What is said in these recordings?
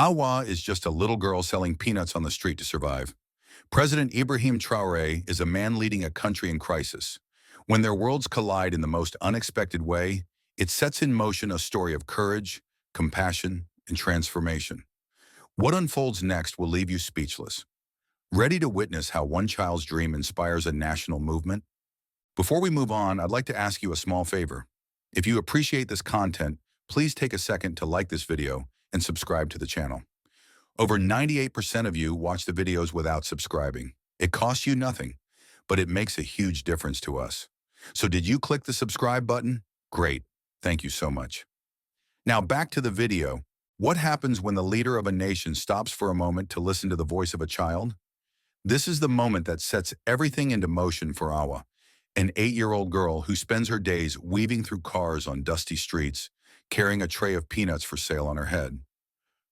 Awa is just a little girl selling peanuts on the street to survive. President Ibrahim Traoré is a man leading a country in crisis. When their worlds collide in the most unexpected way, it sets in motion a story of courage, compassion, and transformation. What unfolds next will leave you speechless. Ready to witness how one child's dream inspires a national movement? Before we move on, I'd like to ask you a small favor. If you appreciate this content, please take a second to like this video and subscribe to the channel. Over 98% of you watch the videos without subscribing. It costs you nothing, but it makes a huge difference to us. So did you click the subscribe button? Great. Thank you so much. Now back to the video. What happens when the leader of a nation stops for a moment to listen to the voice of a child? This is the moment that sets everything into motion for Awa, an 8-year-old girl who spends her days weaving through cars on dusty streets, carrying a tray of peanuts for sale on her head.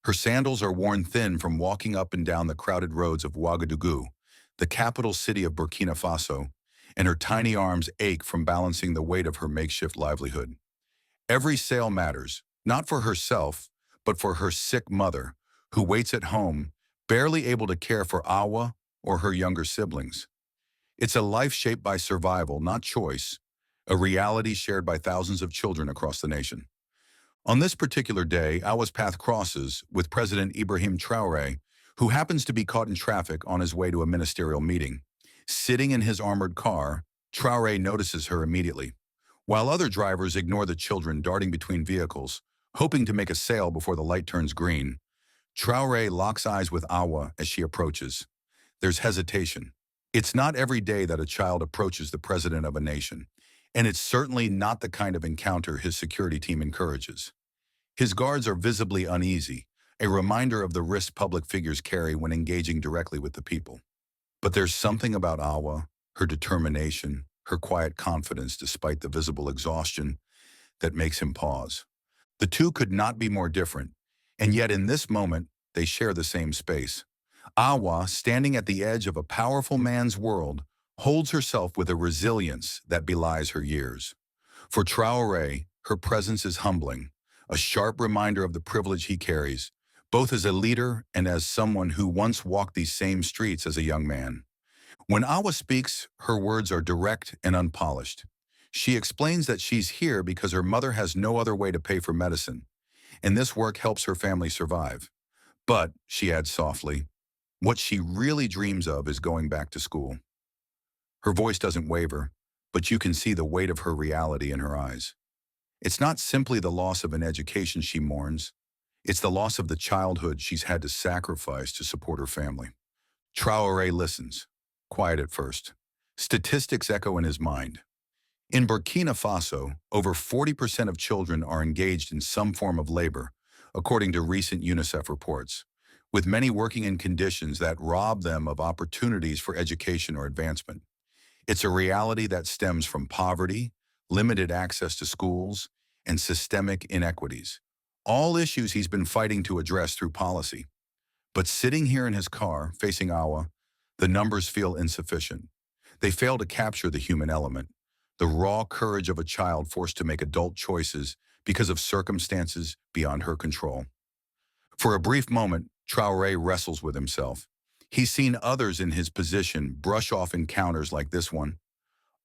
Her sandals are worn thin from walking up and down the crowded roads of Ouagadougou, the capital city of Burkina Faso, and her tiny arms ache from balancing the weight of her makeshift livelihood. Every sale matters, not for herself, but for her sick mother, who waits at home, barely able to care for Awa or her younger siblings. It's a life shaped by survival, not choice, a reality shared by thousands of children across the nation. On this particular day, Awa's path crosses with President Ibrahim Traoré, who happens to be caught in traffic on his way to a ministerial meeting. Sitting in his armored car, Traoré notices her immediately. While other drivers ignore the children darting between vehicles, hoping to make a sale before the light turns green, Traoré locks eyes with Awa as she approaches. There's hesitation. It's not every day that a child approaches the president of a nation, and it's certainly not the kind of encounter his security team encourages. His guards are visibly uneasy, a reminder of the risk public figures carry when engaging directly with the people. But there's something about Awa, her determination, her quiet confidence despite the visible exhaustion, that makes him pause. The two could not be more different, and yet in this moment, they share the same space. Awa, standing at the edge of a powerful man's world, holds herself with a resilience that belies her years. For Traoré, her presence is humbling, a sharp reminder of the privilege he carries, both as a leader and as someone who once walked these same streets as a young man. When Awa speaks, her words are direct and unpolished. She explains that she's here because her mother has no other way to pay for medicine, and this work helps her family survive. But, she adds softly, what she really dreams of is going back to school. Her voice doesn't waver, but you can see the weight of her reality in her eyes. It's not simply the loss of an education she mourns, it's the loss of the childhood she's had to sacrifice to support her family. Traoré listens, quiet at first. Statistics echo in his mind. In Burkina Faso, over 40% of children are engaged in some form of labor, according to recent UNICEF reports, with many working in conditions that rob them of opportunities for education or advancement. It's a reality that stems from poverty, limited access to schools, and systemic inequities, all issues he's been fighting to address through policy. But sitting here in his car, facing Awa, the numbers feel insufficient. They fail to capture the human element, the raw courage of a child forced to make adult choices because of circumstances beyond her control. For a brief moment, Traoré wrestles with himself. He's seen others in his position brush off encounters like this one,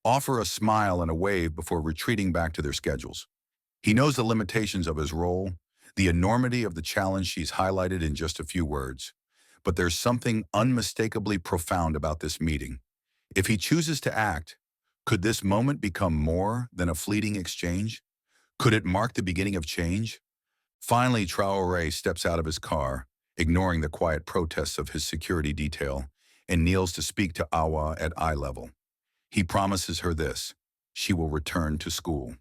offer a smile and a wave before retreating back to their schedules. He knows the limitations of his role, the enormity of the challenge she's highlighted in just a few words. But there's something unmistakably profound about this meeting. If he chooses to act, could this moment become more than a fleeting exchange? Could it mark the beginning of change? Finally, Traoré steps out of his car, ignoring the quiet protests of his security detail, and kneels to speak to Awa at eye level. He promises her this: she will return to school.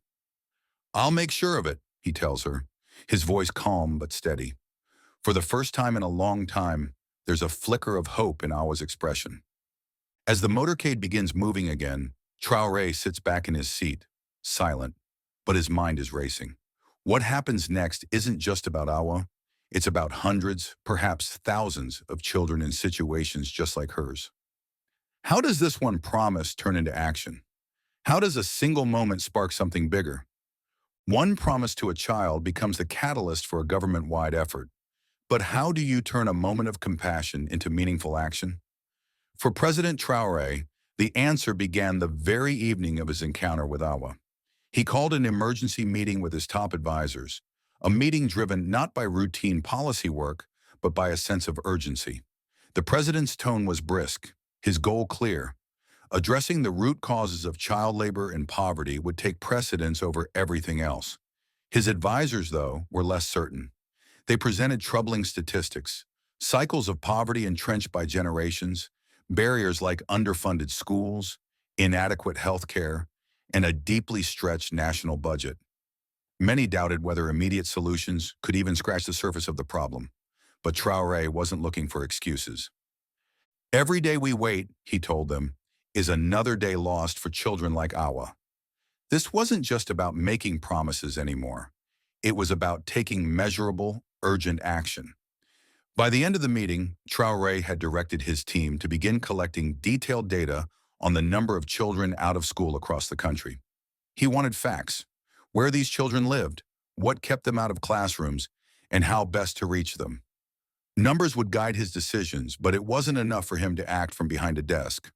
"I'll make sure of it," he tells her, his voice calm but steady. For the first time in a long time, there's a flicker of hope in Awa's expression. As the motorcade begins moving again, Traoré sits back in his seat, silent, but his mind is racing. What happens next isn't just about Awa. It's about hundreds, perhaps thousands, of children in situations just like hers. How does this one promise turn into action? How does a single moment spark something bigger? One promise to a child becomes the catalyst for a government-wide effort. But how do you turn a moment of compassion into meaningful action? For President Traoré, the answer began the very evening of his encounter with Awa. He called an emergency meeting with his top advisors, a meeting driven not by routine policy work, but by a sense of urgency. The president's tone was brisk, his goal clear. Addressing the root causes of child labor and poverty would take precedence over everything else. His advisors, though, were less certain. They presented troubling statistics, cycles of poverty entrenched by generations, barriers like underfunded schools, inadequate health care, and a deeply stretched national budget. Many doubted whether immediate solutions could even scratch the surface of the problem. But Traoré wasn't looking for excuses. Every day we wait, he told them, is another day lost for children like Awa. This wasn't just about making promises anymore. It was about taking measurable, urgent action. By the end of the meeting, Traoré had directed his team to begin collecting detailed data on the number of children out of school across the country. He wanted facts: where these children lived, what kept them out of classrooms, and how best to reach them. Numbers would guide his decisions, but it wasn't enough for him to act from behind a desk.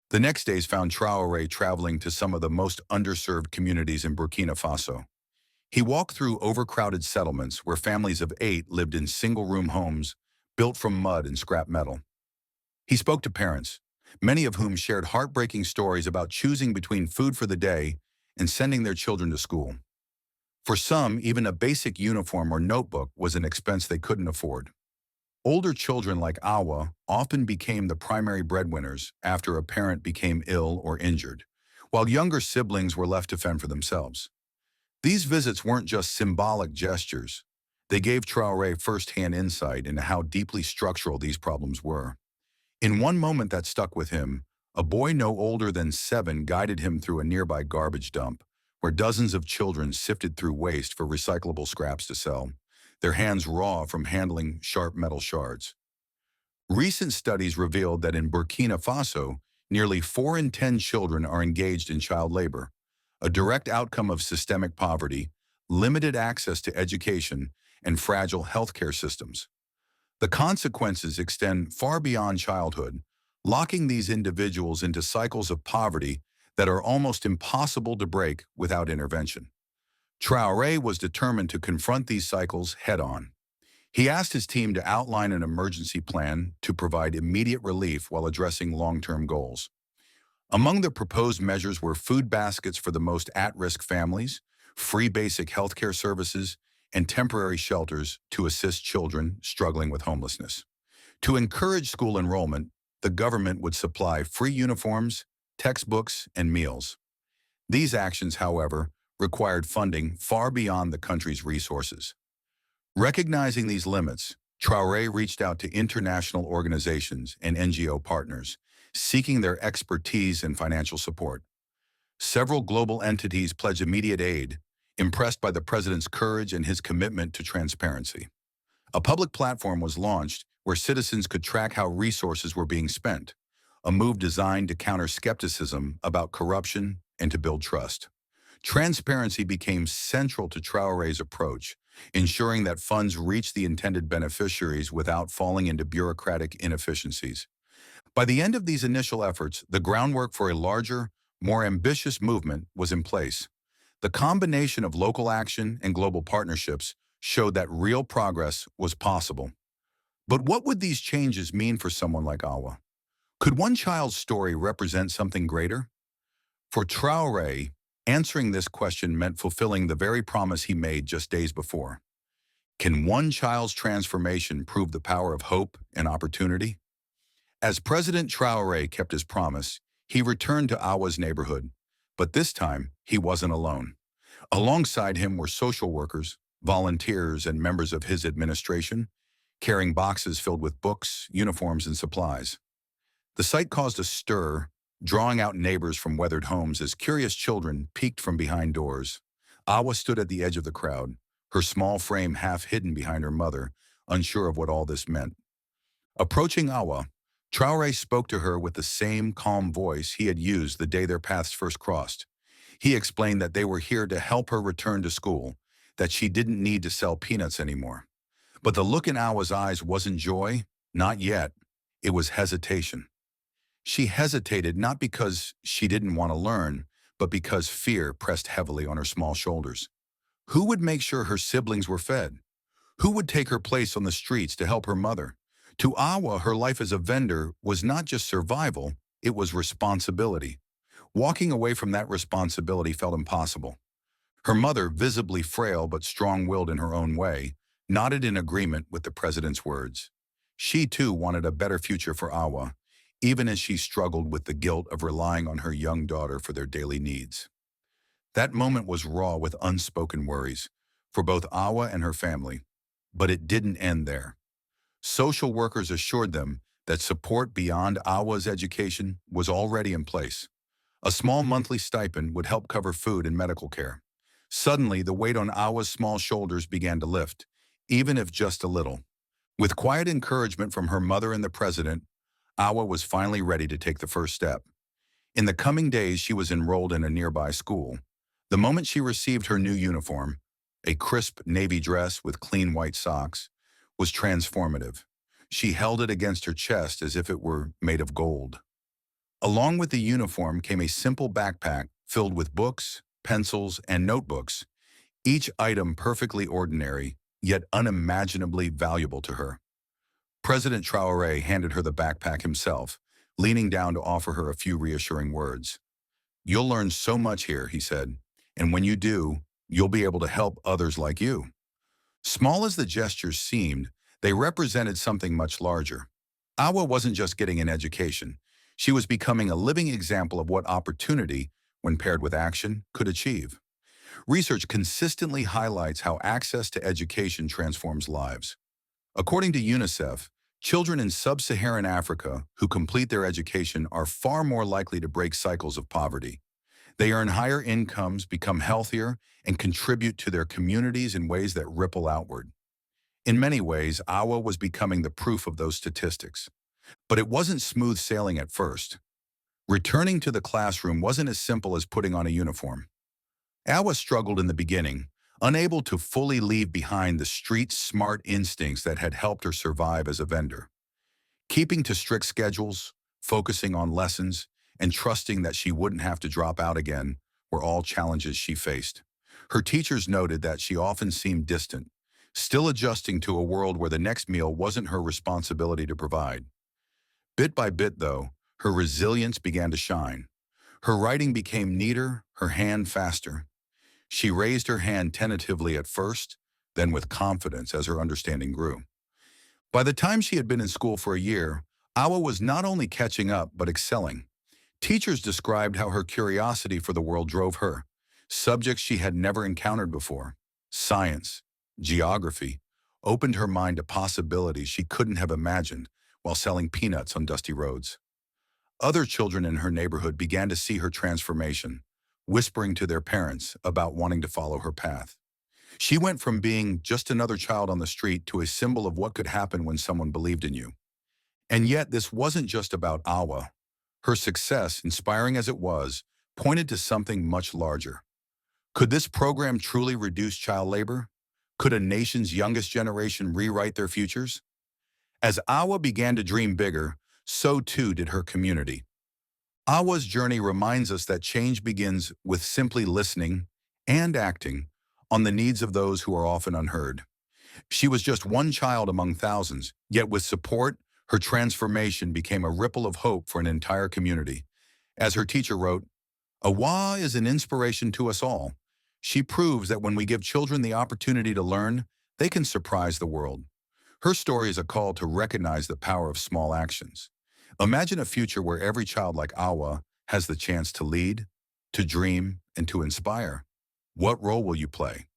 The next days found Traoré traveling to some of the most underserved communities in Burkina Faso. He walked through overcrowded settlements where families of 8 lived in single-room homes built from mud and scrap metal. He spoke to parents, many of whom shared heartbreaking stories about choosing between food for the day and sending their children to school. For some, even a basic uniform or notebook was an expense they couldn't afford. Older children like Awa often became the primary breadwinners after a parent became ill or injured, while younger siblings were left to fend for themselves. These visits weren't just symbolic gestures. They gave Traoré first-hand insight into how deeply structural these problems were. In one moment that stuck with him, a boy no older than 7 guided him through a nearby garbage dump, where dozens of children sifted through waste for recyclable scraps to sell, their hands raw from handling sharp metal shards. Recent studies revealed that in Burkina Faso, nearly 4 in 10 children are engaged in child labor, a direct outcome of systemic poverty, limited access to education, and fragile healthcare systems. The consequences extend far beyond childhood, locking these individuals into cycles of poverty that are almost impossible to break without intervention. Traoré was determined to confront these cycles head-on. He asked his team to outline an emergency plan to provide immediate relief while addressing long-term goals. Among the proposed measures were food baskets for the most at-risk families, free basic healthcare services, and temporary shelters to assist children struggling with homelessness. To encourage school enrollment, the government would supply free uniforms, textbooks, and meals. These actions, however, required funding far beyond the country's resources. Recognizing these limits, Traoré reached out to international organizations and NGO partners, seeking their expertise and financial support. Several global entities pledged immediate aid, impressed by the president's courage and his commitment to transparency. A public platform was launched where citizens could track how resources were being spent, a move designed to counter skepticism about corruption and to build trust. Transparency became central to Traoré's approach, ensuring that funds reached the intended beneficiaries without falling into bureaucratic inefficiencies. By the end of these initial efforts, the groundwork for a larger, more ambitious movement was in place. The combination of local action and global partnerships showed that real progress was possible. But what would these changes mean for someone like Awa? Could one child's story represent something greater? For Traoré, answering this question meant fulfilling the very promise he made just days before. Can one child's transformation prove the power of hope and opportunity? As President Traoré kept his promise, he returned to Awa's neighborhood, but this time he wasn't alone. Alongside him were social workers, volunteers, and members of his administration, carrying boxes filled with books, uniforms, and supplies. The sight caused a stir, drawing out neighbors from weathered homes as curious children peeked from behind doors. Awa stood at the edge of the crowd, her small frame half hidden behind her mother, unsure of what all this meant. Approaching Awa, Traoré spoke to her with the same calm voice he had used the day their paths first crossed. He explained that they were here to help her return to school, that she didn't need to sell peanuts anymore. But the look in Awa's eyes wasn't joy, not yet. It was hesitation. She hesitated not because she didn't want to learn, but because fear pressed heavily on her small shoulders. Who would make sure her siblings were fed? Who would take her place on the streets to help her mother? To Awa, her life as a vendor was not just survival, it was responsibility. Walking away from that responsibility felt impossible. Her mother, visibly frail but strong-willed in her own way, nodded in agreement with the president's words. She too wanted a better future for Awa, even as she struggled with the guilt of relying on her young daughter for their daily needs. That moment was raw with unspoken worries for both Awa and her family, but it didn't end there. Social workers assured them that support beyond Awa's education was already in place. A small monthly stipend would help cover food and medical care. Suddenly, the weight on Awa's small shoulders began to lift, even if just a little. With quiet encouragement from her mother and the president, Awa was finally ready to take the first step. In the coming days, she was enrolled in a nearby school. The moment she received her new uniform, a crisp navy dress with clean white socks, was transformative. She held it against her chest as if it were made of gold. Along with the uniform came a simple backpack filled with books, pencils, and notebooks, each item perfectly ordinary, yet unimaginably valuable to her. President Traoré handed her the backpack himself, leaning down to offer her a few reassuring words. "You'll learn so much here," he said, "and when you do, you'll be able to help others like you." Small as the gestures seemed, they represented something much larger. Awa wasn't just getting an education. She was becoming a living example of what opportunity, when paired with action, could achieve. Research consistently highlights how access to education transforms lives. According to UNICEF, children in sub-Saharan Africa who complete their education are far more likely to break cycles of poverty. They earn higher incomes, become healthier, and contribute to their communities in ways that ripple outward. In many ways, Awa was becoming the proof of those statistics. But it wasn't smooth sailing at first. Returning to the classroom wasn't as simple as putting on a uniform. Awa struggled in the beginning, unable to fully leave behind the street-smart instincts that had helped her survive as a vendor. Keeping to strict schedules, focusing on lessons, and trusting that she wouldn't have to drop out again were all challenges she faced. Her teachers noted that she often seemed distant, still adjusting to a world where the next meal wasn't her responsibility to provide. Bit by bit, though, her resilience began to shine. Her writing became neater, her hand faster. She raised her hand tentatively at first, then with confidence as her understanding grew. By the time she had been in school for a year, Awa was not only catching up but excelling. Teachers described how her curiosity for the world drove her. Subjects she had never encountered before, science, geography, opened her mind to possibilities she couldn't have imagined while selling peanuts on dusty roads. Other children in her neighborhood began to see her transformation, whispering to their parents about wanting to follow her path. She went from being just another child on the street to a symbol of what could happen when someone believed in you. And yet, this wasn't just about Awa. Her success, inspiring as it was, pointed to something much larger. Could this program truly reduce child labor? Could a nation's youngest generation rewrite their futures? As Awa began to dream bigger, so too did her community. Awa's journey reminds us that change begins with simply listening and acting on the needs of those who are often unheard. She was just one child among thousands, yet with support, her transformation became a ripple of hope for an entire community. As her teacher wrote, "Awa is an inspiration to us all. She proves that when we give children the opportunity to learn, they can surprise the world." Her story is a call to recognize the power of small actions. Imagine a future where every child like Awa has the chance to lead, to dream, and to inspire. What role will you play?